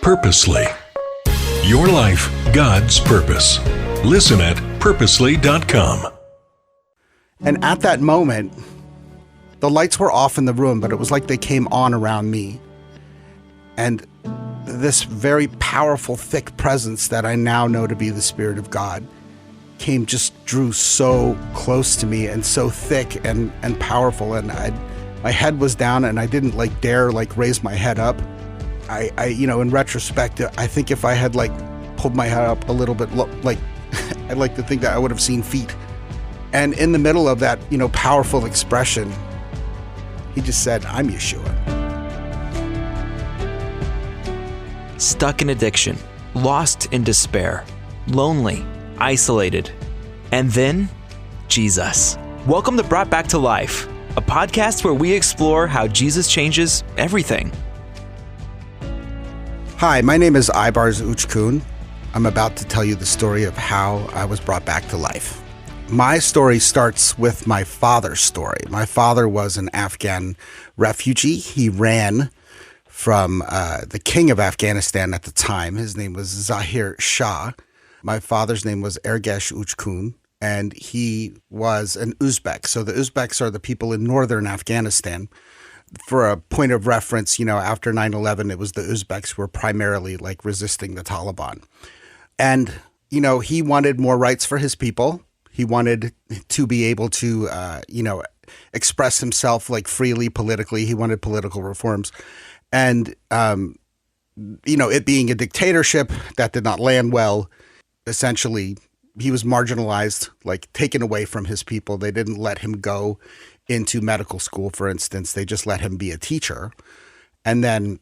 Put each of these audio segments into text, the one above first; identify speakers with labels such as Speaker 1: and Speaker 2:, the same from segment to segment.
Speaker 1: Purposely. Your life, God's purpose. Listen at purposely.com.
Speaker 2: And at that moment, the lights were off in the room, but it was like they came on around me. And this very powerful, thick presence that I now know to be the Spirit of God drew so close to me and so thick and powerful. And my head was down and I didn't dare raise my head up. I in retrospect, I think if I had pulled my head up a little bit, I'd like to think that I would have seen feet. And in the middle of that, powerful expression, he just said, "I'm Yeshua."
Speaker 3: Stuck in addiction, lost in despair, lonely, isolated, and then Jesus. Welcome to Brought Back to Life, a podcast where we explore how Jesus changes everything.
Speaker 2: Hi, my name is Aybars Uckun. I'm about to tell you the story of how I was brought back to life. My story starts with my father's story. My father was an Afghan refugee. He ran from the king of Afghanistan at the time. His name was Zahir Shah. My father's name was Aybars Uckun, and he was an Uzbek. So the Uzbeks are the people in northern Afghanistan. For a point of reference, after 9/11, it was the Uzbeks who were primarily resisting the Taliban. And, he wanted more rights for his people. He wanted to be able to, express himself freely politically. He wanted political reforms. And, it being a dictatorship that did not land well, essentially, he was marginalized, taken away from his people. They didn't let him go into medical school, for instance. They just let him be a teacher and then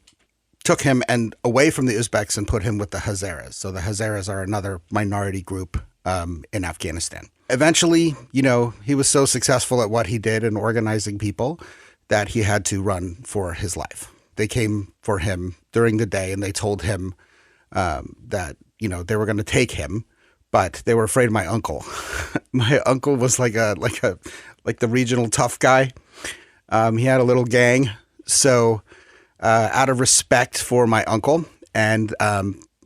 Speaker 2: took him away from the Uzbeks and put him with the Hazaras. So the Hazaras are another minority group in Afghanistan. Eventually, he was so successful at what he did in organizing people that he had to run for his life. They came for him during the day and they told him that, they were going to take him, but they were afraid of my uncle. My uncle was like the regional tough guy. He had a little gang. So out of respect for my uncle and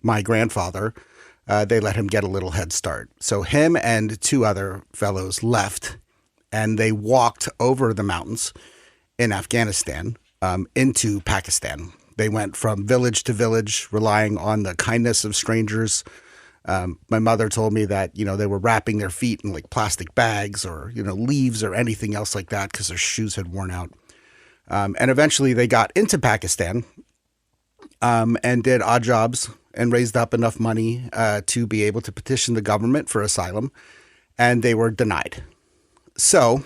Speaker 2: my grandfather, they let him get a little head start. So him and two other fellows left, and they walked over the mountains in Afghanistan into Pakistan. They went from village to village, relying on the kindness of strangers. My mother told me that, they were wrapping their feet in plastic bags or, leaves or anything else like that because their shoes had worn out. And eventually they got into Pakistan and did odd jobs and raised up enough money to be able to petition the government for asylum, and they were denied. So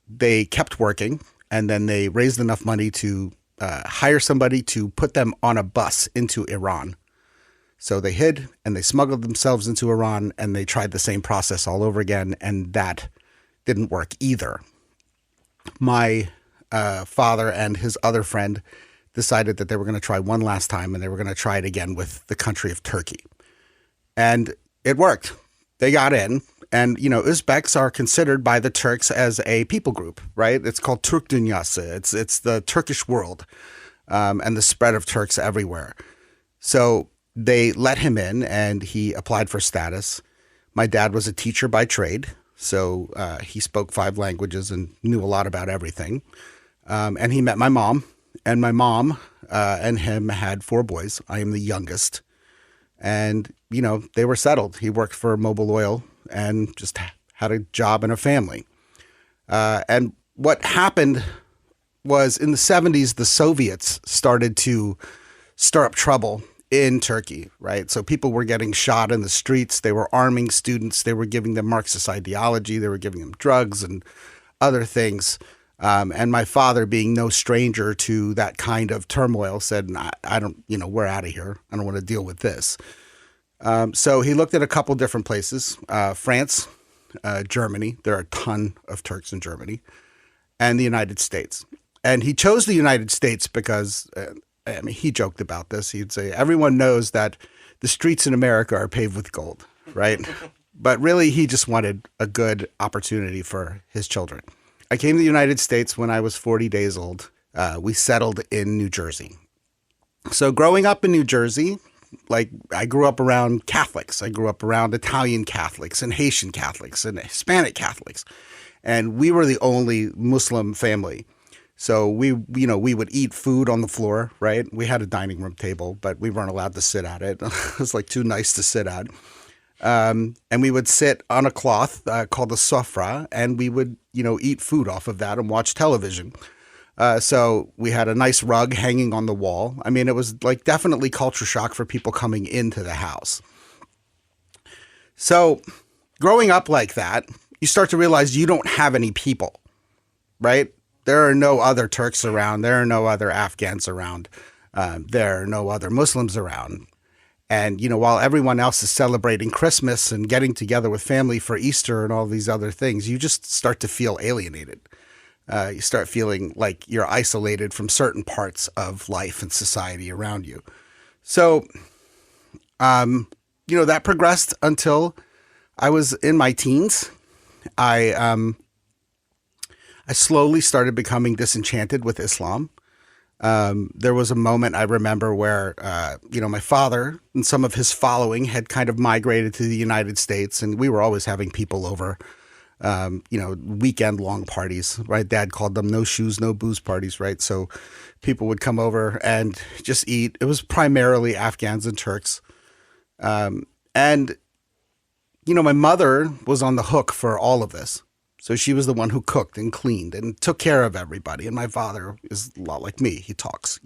Speaker 2: they kept working, and then they raised enough money to hire somebody to put them on a bus into Iran. So they hid and they smuggled themselves into Iran, and they tried the same process all over again, and that didn't work either. My father and his other friend decided that they were going to try one last time, and they were going to try it again with the country of Turkey. And it worked. They got in, and, Uzbeks are considered by the Turks as a people group, right? It's called Türk Dünyası. It's the Turkish world and the spread of Turks everywhere. So they let him in, and he applied for status. My dad was a teacher by trade, so he spoke 5 languages and knew a lot about everything. And he met my mom, and my mom and him had 4 boys. I am the youngest. And, they were settled. He worked for Mobil Oil and just had a job and a family. And what happened was in the 70s, the Soviets started to stir up trouble in Turkey, right? So people were getting shot in the streets. They were arming students. They were giving them Marxist ideology. They were giving them drugs and other things. And my father, being no stranger to that kind of turmoil, said, I don't, we're out of here. I don't want to deal with this. So he looked at a couple different places, France, Germany. There are a ton of Turks in Germany, and the United States. And he chose the United States because he joked about this. He'd say, everyone knows that the streets in America are paved with gold, right? But really, he just wanted a good opportunity for his children. I came to the United States when I was 40 days old. We settled in New Jersey. So growing up in New Jersey, like I grew up around Catholics. I grew up around Italian Catholics and Haitian Catholics and Hispanic Catholics. And we were the only Muslim family. So we would eat food on the floor, right? We had a dining room table, but we weren't allowed to sit at it. It was like too nice to sit at. And we would sit on a cloth called a sofra, and we would, eat food off of that and watch television. So we had a nice rug hanging on the wall. I mean, it was like definitely culture shock for people coming into the house. So growing up like that, you start to realize you don't have any people, right? There are no other Turks around. There are no other Afghans around. There are no other Muslims around. And, while everyone else is celebrating Christmas and getting together with family for Easter and all these other things, you just start to feel alienated. You start feeling like you're isolated from certain parts of life and society around you. So, that progressed until I was in my teens. I slowly started becoming disenchanted with Islam. There was a moment I remember where, my father and some of his following had kind of migrated to the United States, and we were always having people over, weekend long parties, right? Dad called them no shoes, no booze parties, right? So people would come over and just eat. It was primarily Afghans and Turks. My mother was on the hook for all of this. So she was the one who cooked and cleaned and took care of everybody. And my father is a lot like me. He talks,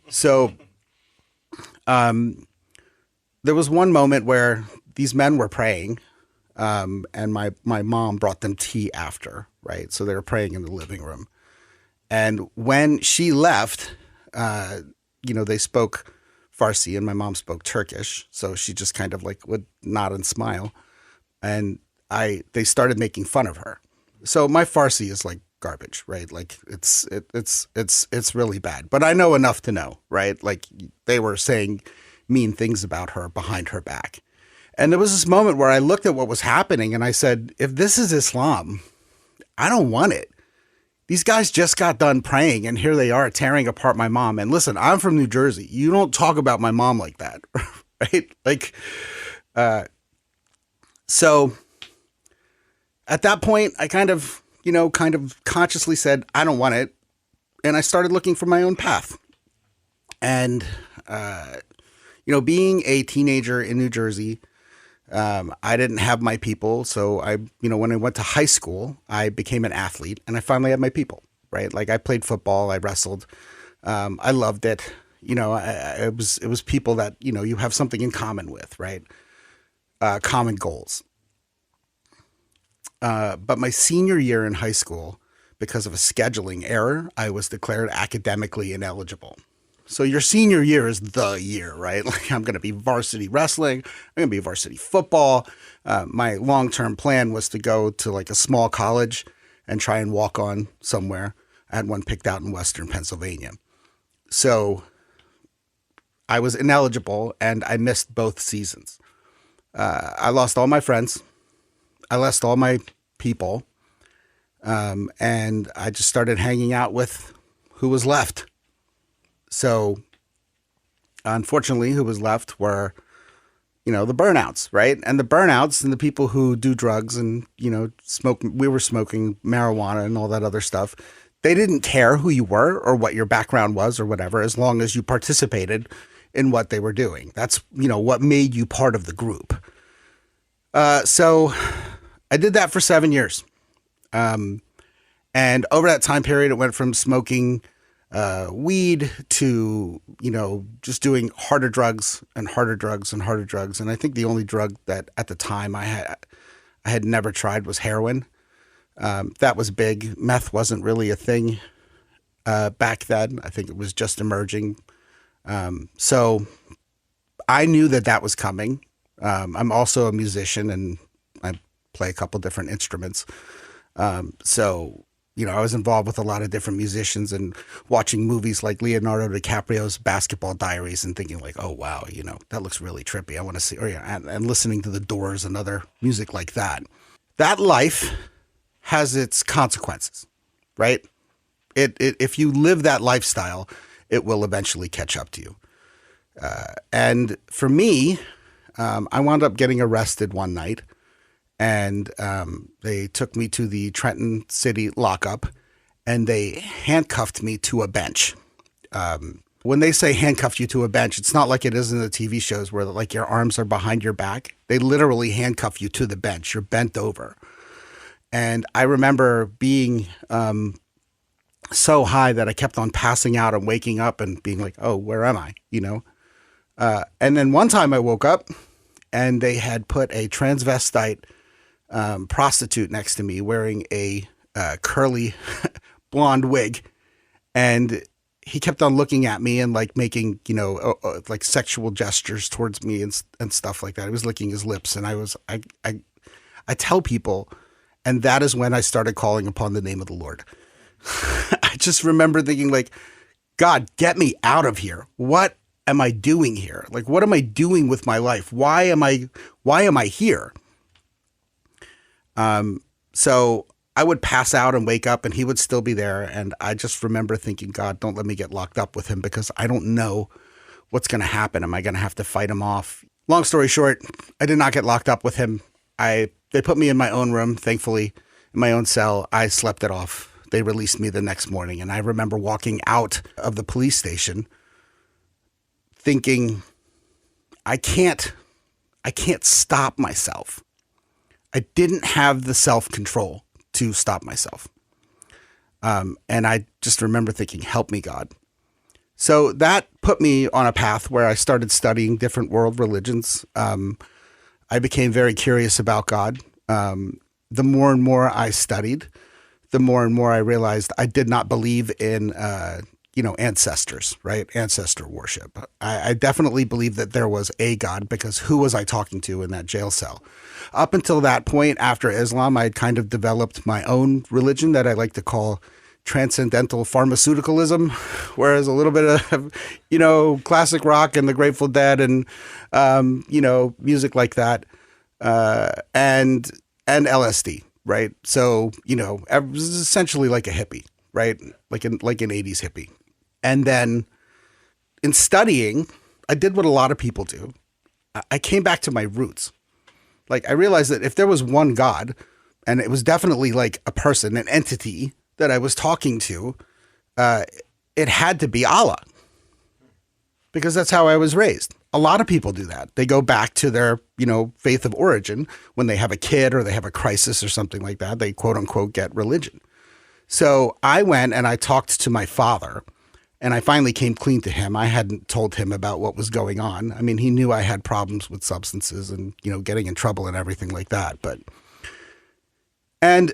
Speaker 2: So there was one moment where these men were praying, and my mom brought them tea after, right? So they were praying in the living room. And when she left, they spoke Farsi and my mom spoke Turkish. So she just kind of like would nod and smile. And they started making fun of her. So my Farsi is like garbage, right? Like it's really bad, but I know enough to know, right? Like they were saying mean things about her behind her back. And there was this moment where I looked at what was happening and I said, if this is Islam, I don't want it. These guys just got done praying and here they are tearing apart my mom. And listen, I'm from New Jersey. You don't talk about my mom like that, right? Like, so at that point, I kind of consciously said, I don't want it. And I started looking for my own path. And, being a teenager in New Jersey, I didn't have my people. So when I went to high school, I became an athlete and I finally had my people, right? Like I played football, I wrestled. I loved it. It was people that, you have something in common with, right? Common goals. But my senior year in high school, because of a scheduling error, I was declared academically ineligible. So your senior year is the year, right? Like I'm going to be varsity wrestling. I'm going to be varsity football. My long-term plan was to go to like a small college and try and walk on somewhere. I had one picked out in Western Pennsylvania. So I was ineligible and I missed both seasons. I lost all my friends. I lost all my people, and I just started hanging out with who was left. So, unfortunately, who was left were, the burnouts, right? And the burnouts and the people who do drugs and, smoke. We were smoking marijuana and all that other stuff. They didn't care who you were or what your background was or whatever, as long as you participated in what they were doing. That's, what made you part of the group. So I did that for 7 years. And over that time period, it went from smoking weed to, just doing harder drugs and harder drugs and harder drugs. And I think the only drug that at the time I had never tried was heroin. That was big. Meth wasn't really a thing back then. I think it was just emerging. So I knew that was coming. I'm also a musician and I play a couple different instruments. So, I was involved with a lot of different musicians and watching movies like Leonardo DiCaprio's Basketball Diaries and thinking like, oh, wow, that looks really trippy. I want to see, and listening to The Doors and other music like that. That life has its consequences, right? If you live that lifestyle, it will eventually catch up to you. And for me, I wound up getting arrested one night, and they took me to the Trenton City lockup, and they handcuffed me to a bench. When they say handcuff you to a bench, it's not like it is in the TV shows where like your arms are behind your back. They literally handcuff you to the bench. You're bent over. And I remember being so high that I kept on passing out and waking up and being like, oh, where am I? And then one time I woke up and they had put a transvestite prostitute next to me wearing a curly blonde wig. And he kept on looking at me and like making, like sexual gestures towards me and stuff like that. He was licking his lips, and I tell people, and that is when I started calling upon the name of the Lord. I just remember thinking like, God, get me out of here. What am I doing here? Like, what am I doing with my life? Why am I here? So I would pass out and wake up and he would still be there. And I just remember thinking, God, don't let me get locked up with him because I don't know what's going to happen. Am I going to have to fight him off? Long story short, I did not get locked up with him. They put me in my own room, thankfully, in my own cell. I slept it off. They released me the next morning. And I remember walking out of the police station thinking, I can't stop myself. I didn't have the self-control to stop myself. And I just remember thinking, help me, God. So that put me on a path where I started studying different world religions. I became very curious about God. The more and more I studied, the more and more I realized I did not believe in, ancestors, right? Ancestor worship. I definitely believe that there was a God, because who was I talking to in that jail cell? Up until that point, after Islam, I had kind of developed my own religion that I like to call transcendental pharmaceuticalism, whereas a little bit of, classic rock and the Grateful Dead and, music like that, and LSD, right? So, I was essentially like a hippie, right? Like an 80s hippie. And then in studying, I did what a lot of people do. I came back to my roots. Like, I realized that if there was one God, and it was definitely like a person, an entity that I was talking to, it had to be Allah, because that's how I was raised. A lot of people do that. They go back to their, faith of origin when they have a kid or they have a crisis or something like that. They quote unquote get religion. So I went and I talked to my father, and I finally came clean to him. I hadn't told him about what was going on. I mean, he knew I had problems with substances and, getting in trouble and everything like that. And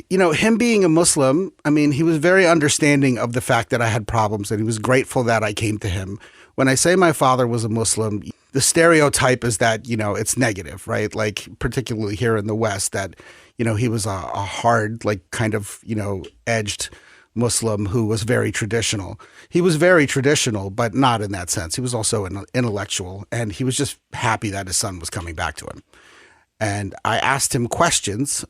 Speaker 2: him being a Muslim, I mean, he was very understanding of the fact that I had problems, and he was grateful that I came to him. When I say my father was a Muslim, the stereotype is that, it's negative, right? Like, particularly here in the West, that, he was a hard, like, kind of, edged Muslim who was very traditional. He was very traditional, but not in that sense. He was also an intellectual, and he was just happy that his son was coming back to him. And I asked him questions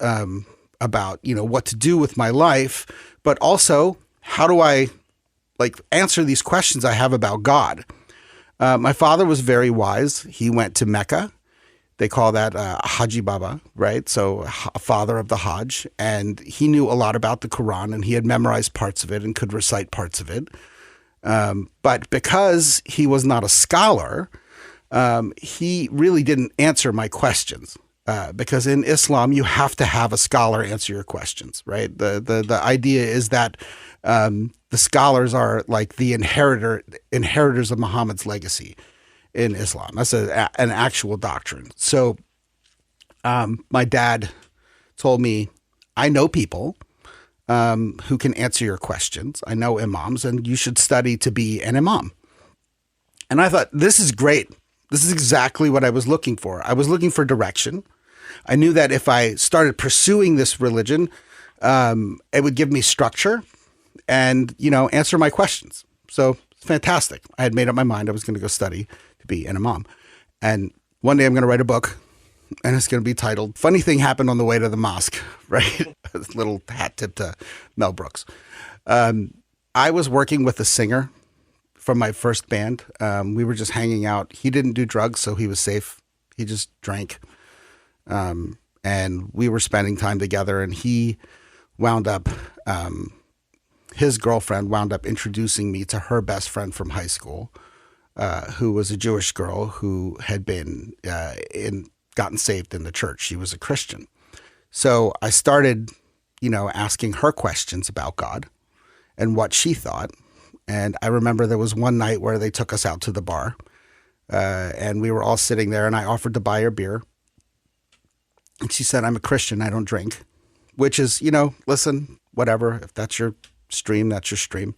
Speaker 2: about, what to do with my life, but also how do I answer these questions I have about God. My father was very wise. He went to Mecca. They call that Haji Baba, right? So a father of the Hajj. And he knew a lot about the Quran, and he had memorized parts of it and could recite parts of it. But because he was not a scholar, he really didn't answer my questions. Because in Islam, you have to have a scholar answer your questions, right? The idea is that the scholars are like the inheritors of Muhammad's legacy in Islam. That's an actual doctrine. So my dad told me, I know people who can answer your questions. I know imams, and you should study to be an imam. And I thought, this is great. This is exactly what I was looking for. I was looking for direction. I knew that if I started pursuing this religion, it would give me structure and, answer my questions. So it's fantastic. I had made up my mind I was going to go study to be an imam. And one day I'm going to write a book, and it's going to be titled Funny Thing Happened on the Way to the Mosque, right? A little hat tip to Mel Brooks. I was working with a singer from my first band. We were just hanging out. He didn't do drugs, so he was safe. He just drank. And we were spending time together, and he wound up, his girlfriend wound up introducing me to her best friend from high school, who was a Jewish girl who had been gotten saved in the church. She was a Christian. So I started, asking her questions about God and what she thought. And I remember there was one night where they took us out to the bar, and we were all sitting there, and I offered to buy her beer. And she said, "I'm a Christian. I don't drink," which is, listen, whatever. If that's your stream, that's your stream.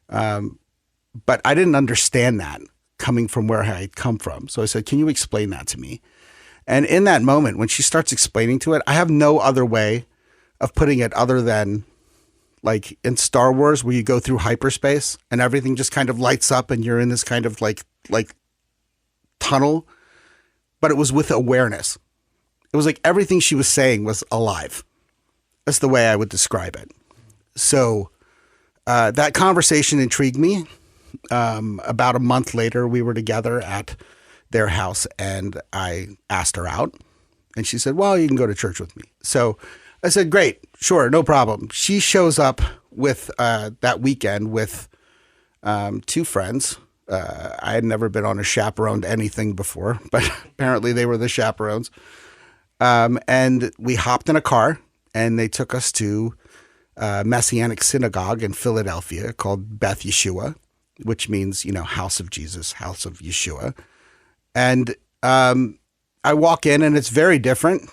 Speaker 2: But I didn't understand that coming from where I had come from. So I said, "Can you explain that to me?" And in that moment, when she starts explaining to it, I have no other way of putting it other than like in Star Wars, where you go through hyperspace and everything just kind of lights up and you're in this kind of like tunnel, but it was with awareness. It was like everything she was saying was alive. That's the way I would describe it. So that conversation intrigued me. About a month later, we were together at their house, and I asked her out, and she said, "Well, you can go to church with me." So I said, "Great, sure, no problem." She shows up with that weekend with two friends. I had never been on a chaperoned anything before, but apparently they were the chaperones. And we hopped in a car, and they took us to a Messianic synagogue in Philadelphia called Beth Yeshua, which means, house of Jesus, house of Yeshua. And I walk in, and it's very different.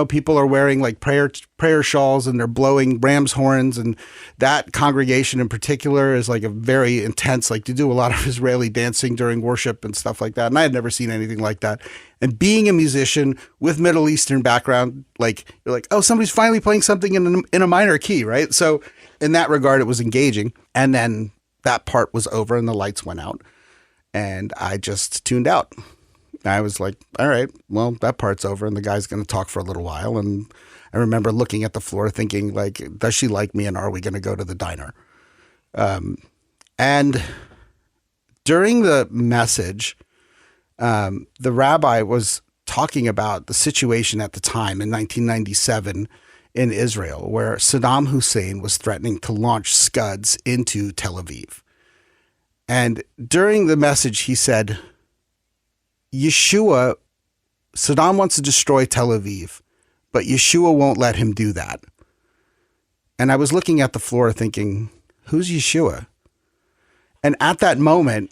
Speaker 2: People are wearing like prayer shawls, and they're blowing ram's horns. And that congregation in particular is like a very intense, like to do a lot of Israeli dancing during worship and stuff like that. And I had never seen anything like that. And being a musician with Middle Eastern background, like you're like, oh, somebody's finally playing something in a minor key, right? So in that regard, it was engaging. And then that part was over, and the lights went out, and I just tuned out. I was like, all right, well, that part's over, and the guy's going to talk for a little while. And I remember looking at the floor thinking, like, does she like me, and are we going to go to the diner? And during the message, the rabbi was talking about the situation at the time in 1997 in Israel, where Saddam Hussein was threatening to launch Scuds into Tel Aviv. And during the message, he said, Saddam wants to destroy Tel Aviv, but Yeshua won't let him do that. And I was looking at the floor thinking, who's Yeshua? And at that moment,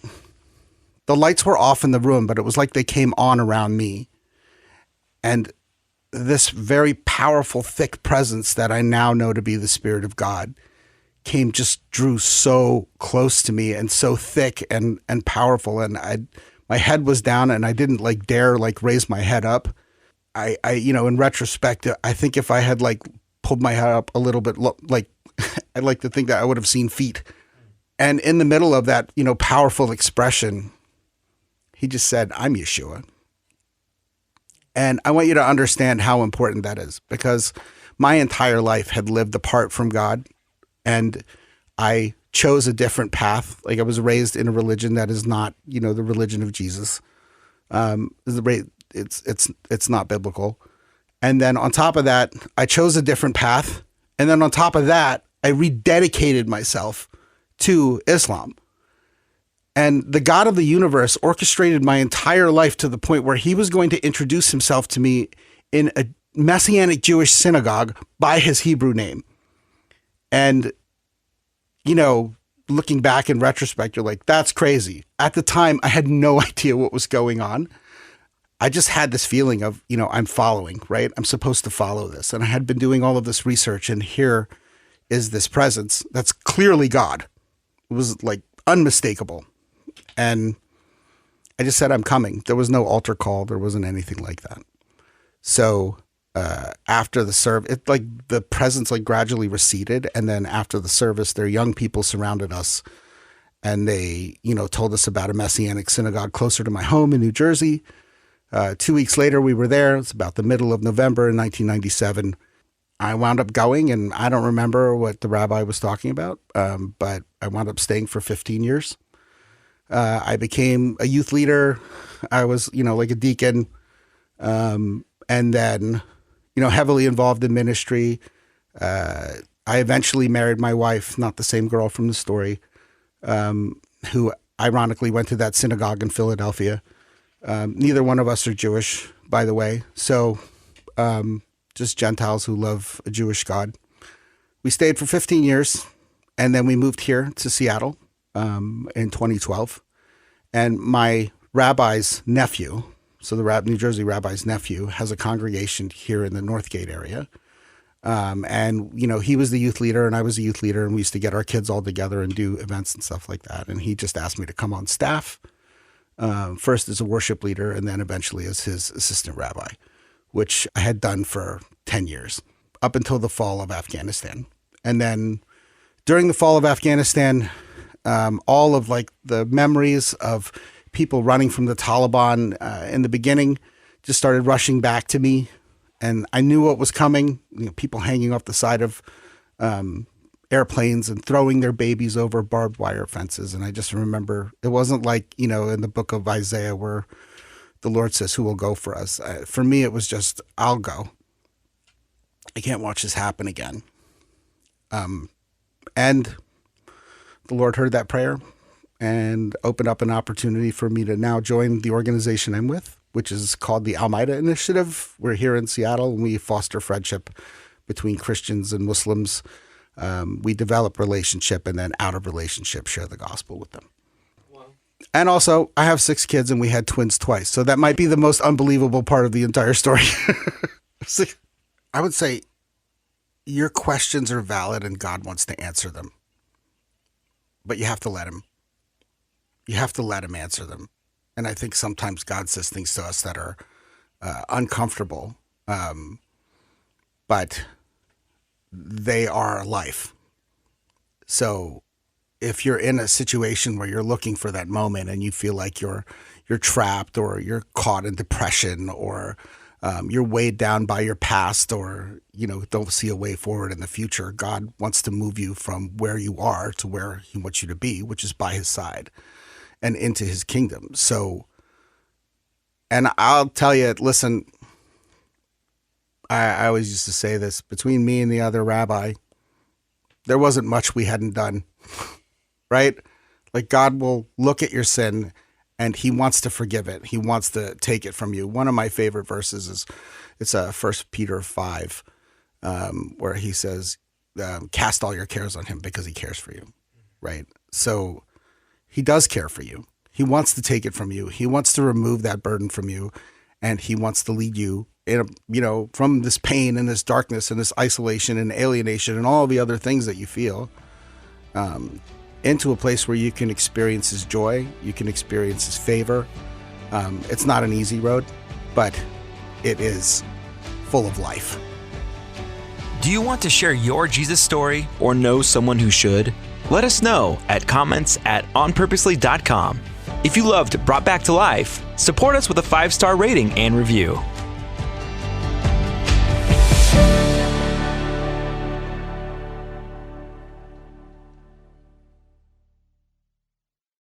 Speaker 2: the lights were off in the room, but it was like they came on around me. And this very powerful, thick presence that I now know to be the Spirit of God drew so close to me and so thick and powerful. And my head was down, and I didn't dare raise my head up. I in retrospect, I think if I had pulled my head up a little bit, I'd like to think that I would have seen feet. And in the middle of that, powerful expression, he just said, "I'm Yeshua." And I want you to understand how important that is, because my entire life had lived apart from God, and I chose a different path. I was raised in a religion that is not, the religion of Jesus. It's not biblical. And then on top of that, I chose a different path. And then on top of that, I rededicated myself to Islam. And the God of the universe orchestrated my entire life to the point where he was going to introduce himself to me in a Messianic Jewish synagogue by his Hebrew name. And, looking back in retrospect, you're like, that's crazy. At the time, I had no idea what was going on. I just had this feeling of, I'm following, right? I'm supposed to follow this. And I had been doing all of this research, and here is this presence that's clearly God. It was unmistakable. And I just said, I'm coming. There was no altar call. There wasn't anything like that. So after the service, the presence gradually receded. And then after the service, their young people surrounded us, and they, told us about a Messianic synagogue closer to my home in New Jersey. 2 weeks later, we were there. It's about the middle of November in 1997. I wound up going, and I don't remember what the rabbi was talking about, but I wound up staying for 15 years. I became a youth leader. I was, like a deacon, and then, heavily involved in ministry. I eventually married my wife, not the same girl from the story, who ironically went to that synagogue in Philadelphia. Neither one of us are Jewish, by the way. So just Gentiles who love a Jewish God. We stayed for 15 years, and then we moved here to Seattle in 2012. And my rabbi's nephew, so the New Jersey rabbi's nephew, has a congregation here in the Northgate area. And, he was the youth leader and I was the youth leader, and we used to get our kids all together and do events and stuff like that. And he just asked me to come on staff, first as a worship leader and then eventually as his assistant rabbi, which I had done for 10 years up until the fall of Afghanistan. And then during the fall of Afghanistan, all of the memories of people running from the Taliban in the beginning just started rushing back to me. And I knew what was coming, people hanging off the side of airplanes and throwing their babies over barbed wire fences. And I just remember it wasn't like, in the book of Isaiah where the Lord says, who will go for us? For me, it was just, I'll go. I can't watch this happen again. And the Lord heard that prayer and opened up an opportunity for me to now join the organization I'm with, which is called the Almeida Initiative. We're here in Seattle, and we foster friendship between Christians and Muslims. We develop relationship, and then out of relationship, share the gospel with them. Wow. And also, I have 6 kids, and we had twins twice. So that might be the most unbelievable part of the entire story. I would say your questions are valid, and God wants to answer them. But you have to let him. You have to let him answer them. And I think sometimes God says things to us that are uncomfortable, but they are life. So if you're in a situation where you're looking for that moment and you feel like you're trapped, or you're caught in depression, or you're weighed down by your past, or don't see a way forward in the future, God wants to move you from where you are to where he wants you to be, which is by his side and into his kingdom. So, and I'll tell you, listen, I always used to say this, between me and the other rabbi, there wasn't much we hadn't done, right? Like, God will look at your sin and he wants to forgive it. He wants to take it from you. One of my favorite verses is, it's 1 Peter 5, where he says, cast all your cares on him because he cares for you, right? So he does care for you. He wants to take it from you. He wants to remove that burden from you, and he wants to lead you from this pain and this darkness and this isolation and alienation and all the other things that you feel, into a place where you can experience his joy, you can experience his favor. It's not an easy road, but it is full of life.
Speaker 3: Do you want to share your Jesus story or know someone who should? Let us know at comments@onpurposely.com. If you loved Brought Back to Life, support us with a 5-star rating and review.